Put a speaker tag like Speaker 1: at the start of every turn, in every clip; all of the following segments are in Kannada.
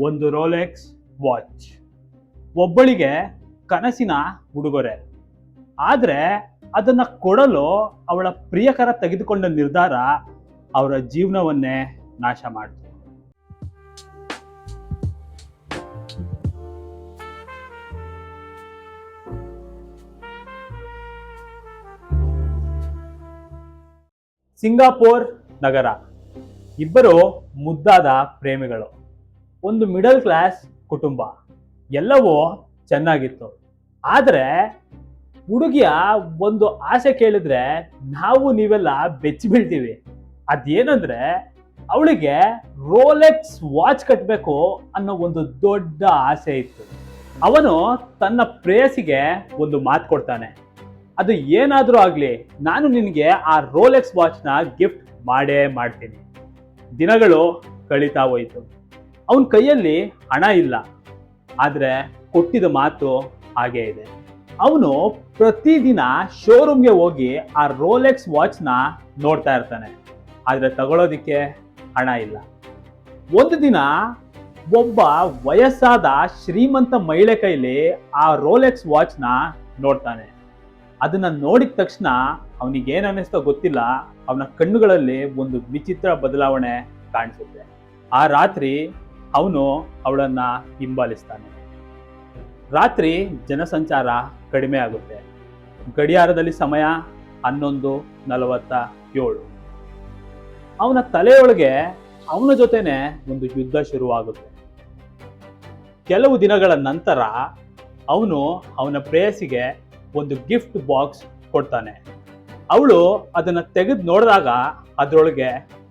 Speaker 1: ಒಂದು ರೋಲೆಕ್ಸ್ ವಾಚ್. ಒಬ್ಬಳಿಗೆ ಕನಸಿನ ಉಡುಗೊರೆ. ಆದರೆ ಅದನ್ನ ಕೊಡಲು ಅವಳ ಪ್ರಿಯಕರ ತೆಗೆದುಕೊಂಡ ನಿರ್ಧಾರ ಅವರ ಜೀವನವನ್ನೇ ನಾಶ ಮಾಡಿತು. ಸಿಂಗಾಪುರ್ ನಗರ. ಇಬ್ಬರು ಮುದ್ದಾದ ಪ್ರೇಮಿಗಳು, ಒಂದು ಮಿಡಲ್ ಕ್ಲಾಸ್ ಕುಟುಂಬ, ಎಲ್ಲವೂ ಚೆನ್ನಾಗಿತ್ತು. ಆದರೆ ಹುಡುಗಿಯ ಒಂದು ಆಸೆ ಕೇಳಿದ್ರೆ ನಾವು ನೀವೆಲ್ಲ ಬೆಚ್ಚಿ ಬೀಳ್ತೀವಿ. ಅದೇನಂದ್ರೆ ಅವಳಿಗೆ ರೋಲೆಕ್ಸ್ ವಾಚ್ ಕಟ್ಟಬೇಕು ಅನ್ನೋ ಒಂದು ದೊಡ್ಡ ಆಸೆ ಇತ್ತು. ಅವನು ತನ್ನ ಪ್ರೇಯಸಿಗೆ ಒಂದು ಮಾತು ಕೊಡ್ತಾನೆ, ಅದು ಏನಾದರೂ ಆಗಲಿ ನಾನು ನಿನಗೆ ಆ ರೋಲೆಕ್ಸ್ ವಾಚ್ನ ಗಿಫ್ಟ್ ಮಾಡೇ ಮಾಡ್ತೀನಿ. ದಿನಗಳು ಕಳೀತಾ ಹೋಯಿತು. ಅವನ ಕೈಯಲ್ಲಿ ಹಣ ಇಲ್ಲ, ಆದರೆ ಕೊಟ್ಟಿದ್ದ ಮಾತು ಹಾಗೇ ಇದೆ. ಅವನು ಪ್ರತಿದಿನ ಶೋರೂಮ್ಗೆ ಹೋಗಿ ಆ ರೋಲೆಕ್ಸ್ ವಾಚ್ನ ನೋಡ್ತಾ ಇರ್ತಾನೆ, ಆದರೆ ತಗೊಳ್ಳೋದಿಕ್ಕೆ ಹಣ ಇಲ್ಲ. ಒಂದು ದಿನ ಒಬ್ಬ ವಯಸ್ಸಾದ ಶ್ರೀಮಂತ ಮಹಿಳೆ ಕೈಲಿ ಆ ರೋಲೆಕ್ಸ್ ವಾಚ್ನ ನೋಡ್ತಾನೆ. ಅದನ್ನ ನೋಡಿದ ತಕ್ಷಣ ಅವನಿಗೆ ಏನ್ ಅನ್ನಿಸ್ತೋ ಗೊತ್ತಿಲ್ಲ, ಅವನ ಕಣ್ಣುಗಳಲ್ಲಿ ಒಂದು ವಿಚಿತ್ರ ಬದಲಾವಣೆ ಕಾಣಿಸುತ್ತೆ. ಆ ರಾತ್ರಿ ಅವನು ಅವಳನ್ನ ಹಿಂಬಾಲಿಸ್ತಾನೆ. ರಾತ್ರಿ ಜನಸಂಚಾರ ಕಡಿಮೆ ಆಗುತ್ತೆ. ಗಡಿಯಾರದಲ್ಲಿ ಸಮಯ 11:47. ಅವನ ತಲೆಯೊಳಗೆ ಅವನ ಜೊತೆನೆ ಒಂದು ಯುದ್ಧ ಶುರುವಾಗುತ್ತೆ. ಕೆಲವು ದಿನಗಳ ನಂತರ ಅವನು ಅವನ ಪ್ರೇಯಸಿಗೆ ಒಂದು ಗಿಫ್ಟ್ ಬಾಕ್ಸ್ ಕೊಡ್ತಾನೆ. ಅವಳು ಅದನ್ನ ತೆಗೆದು ನೋಡಿದಾಗ ಅದರೊಳಗೆ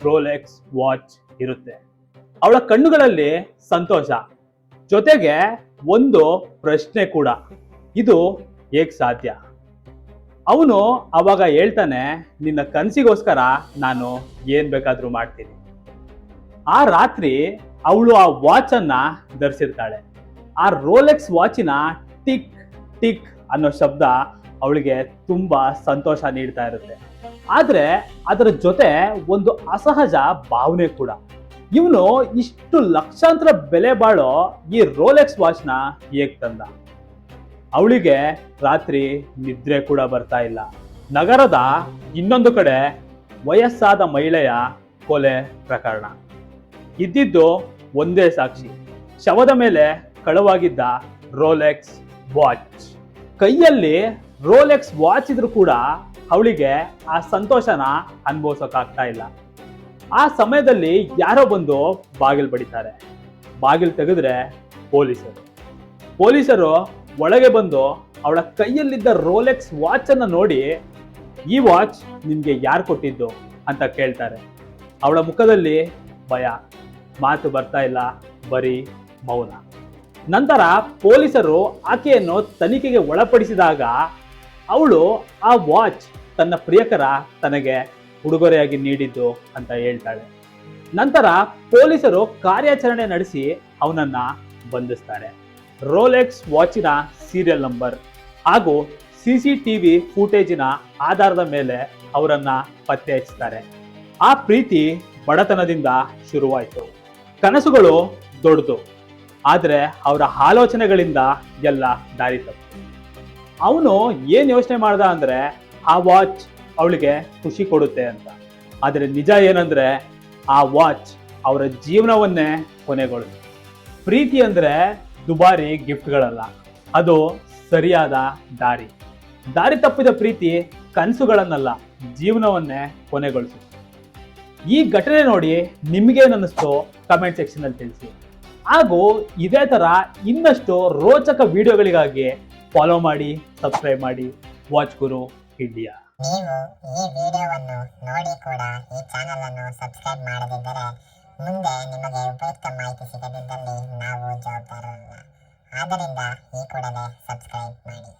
Speaker 1: ರೋಲೆಕ್ಸ್ ವಾಚ್ ಇರುತ್ತೆ. ಅವಳ ಕಣ್ಣುಗಳಲ್ಲಿ ಸಂತೋಷ, ಜೊತೆಗೆ ಒಂದು ಪ್ರಶ್ನೆ ಕೂಡ, ಇದು ಹೇಗ್ ಸಾಧ್ಯ? ಅವನು ಅವಾಗ ಹೇಳ್ತಾನೆ, ನಿನ್ನ ಕನಸಿಗೋಸ್ಕರ ನಾನು ಏನ್ ಬೇಕಾದ್ರೂ ಮಾಡ್ತೀನಿ. ಆ ರಾತ್ರಿ ಅವಳು ಆ ವಾಚ್ ಅನ್ನ ಧರಿಸಿರ್ತಾಳೆ. ಆ ರೋಲೆಕ್ಸ್ ವಾಚಿನ ಟಿಕ್ ಟಿಕ್ ಅನ್ನೋ ಶಬ್ದ ಅವಳಿಗೆ ತುಂಬಾ ಸಂತೋಷ ನೀಡ್ತಾ ಇರುತ್ತೆ. ಆದ್ರೆ ಅದರ ಜೊತೆ ಒಂದು ಅಸಹಜ ಭಾವನೆ ಕೂಡ. ಇವನು ಇಷ್ಟು ಲಕ್ಷಾಂತರ ಬೆಲೆ ಬಾಳೋ ಈ ರೋಲೆಕ್ಸ್ ವಾಚ್ನ ಹೇಗ್ ತಂದ? ಅವಳಿಗೆ ರಾತ್ರಿ ನಿದ್ರೆ ಕೂಡ ಬರ್ತಾ ಇಲ್ಲ. ನಗರದ ಇನ್ನೊಂದು ಕಡೆ ವಯಸ್ಸಾದ ಮಹಿಳೆಯ ಕೊಲೆ ಪ್ರಕರಣ. ಇದ್ದಿದ್ದು ಒಂದೇ ಸಾಕ್ಷಿ, ಶವದ ಮೇಲೆ ಕಳವಾಗಿದ್ದ ರೋಲೆಕ್ಸ್ ವಾಚ್. ಕೈಯಲ್ಲಿ ರೋಲೆಕ್ಸ್ ವಾಚ್ ಇದ್ರೂ ಕೂಡ ಅವಳಿಗೆ ಆ ಸಂತೋಷನ ಅನುಭವಿಸೋಕ್ಕಾಗ್ತಾ ಇಲ್ಲ. ಆ ಸಮಯದಲ್ಲಿ ಯಾರೋ ಬಂದು ಬಾಗಿಲು ಬಡಿತಾರೆ. ಬಾಗಿಲು ತೆಗೆದ್ರೆ ಪೊಲೀಸರು ಒಳಗೆ ಬಂದು ಅವಳ ಕೈಯಲ್ಲಿದ್ದ ರೋಲೆಕ್ಸ್ ವಾಚ್ ಅನ್ನ ನೋಡಿ, ಈ ವಾಚ್ ನಿಮ್ಗೆ ಯಾರು ಕೊಟ್ಟಿದ್ದು ಅಂತ ಕೇಳ್ತಾರೆ. ಅವಳ ಮುಖದಲ್ಲಿ ಭಯ, ಮಾತು ಬರ್ತಾ ಇಲ್ಲ, ಬರೀ ಮೌನ. ನಂತರ ಪೊಲೀಸರು ಆಕೆಯನ್ನು ತನಿಖೆಗೆ ಒಳಪಡಿಸಿದಾಗ ಅವಳು ಆ ವಾಚ್ ತನ್ನ ಪ್ರಿಯಕರ ತನಗೆ ಉಡುಗೊರೆಯಾಗಿ ನೀಡಿದ್ದು ಅಂತ ಹೇಳ್ತಾಳೆ. ನಂತರ ಪೊಲೀಸರು ಕಾರ್ಯಾಚರಣೆ ನಡೆಸಿ ಅವನನ್ನ ಬಂಧಿಸ್ತಾರೆ. ರೋಲೆಕ್ಸ್ ವಾಚಿನ ಸೀರಿಯಲ್ ನಂಬರ್ ಹಾಗೂ CCTV ಫೂಟೇಜಿನ ಆಧಾರದ ಮೇಲೆ ಅವರನ್ನ ಪತ್ತೆ ಹಚ್ಚುತ್ತಾರೆ. ಆ ಪ್ರೀತಿ ಬಡತನದಿಂದ ಶುರುವಾಯಿತು. ಕನಸುಗಳು ದೊಡ್ಡದು, ಆದರೆ ಅವರ ಆಲೋಚನೆಗಳಿಂದ ಎಲ್ಲ ದಾರಿ ತಪ್ಪು. ಅವನು ಏನ್ ಯೋಚನೆ ಮಾಡ್ದ ಅಂದ್ರೆ ಆ ವಾಚ್ ಅವಳಿಗೆ ಖುಷಿ ಕೊಡುತ್ತೆ ಅಂತ. ಆದರೆ ನಿಜ ಏನಂದ್ರೆ ಆ ವಾಚ್ ಅವರ ಜೀವನವನ್ನೇ ಕೊನೆಗೊಳಿಸಿತು. ಪ್ರೀತಿ ಅಂದ್ರೆ ದುಬಾರಿ ಗಿಫ್ಟ್ಗಳಲ್ಲ, ಅದು ಸರಿಯಾದ ದಾರಿ ತಪ್ಪಿದ ಪ್ರೀತಿ ಕನಸುಗಳನ್ನಲ್ಲ, ಜೀವನವನ್ನೇ ಕೊನೆಗೊಳಿಸಿತು. ಈ ಘಟನೆ ನೋಡಿ ನಿಮ್ಗೇನನ್ನಿಸ್ತು ಕಮೆಂಟ್ ಸೆಕ್ಷನ್ ಅಲ್ಲಿ ತಿಳಿಸಿ. ಹಾಗೂ ಇದೇ ತರ ಇನ್ನಷ್ಟು ರೋಚಕ ವಿಡಿಯೋಗಳಿಗಾಗಿ ಫಾಲೋ ಮಾಡಿ, ಸಬ್ಸ್ಕ್ರೈಬ್ ಮಾಡಿ ವಾಚ್ ಗುರು ಇಂಡಿಯಾ.
Speaker 2: ನೀವು ಈ ವಿಡಿಯೋವನ್ನು ನೋಡಿ ಕೂಡ ಈ ಚಾನಲ್ ಅನ್ನು ಸಬ್ಸ್ಕ್ರೈಬ್ ಮಾಡದಿದ್ದರೆ ಮುಂದೆ ನಿಮಗೆ ಉಪಯುಕ್ತ ಮಾಹಿತಿ ಸಿಗದಿದ್ದಲ್ಲಿ ನಾವು ಜವಾಬ್ದಾರರಲ್ಲ. ಆದ್ದರಿಂದ ಈ ಕೂಡಲೇ ಸಬ್ಸ್ಕ್ರೈಬ್ ಮಾಡಿ.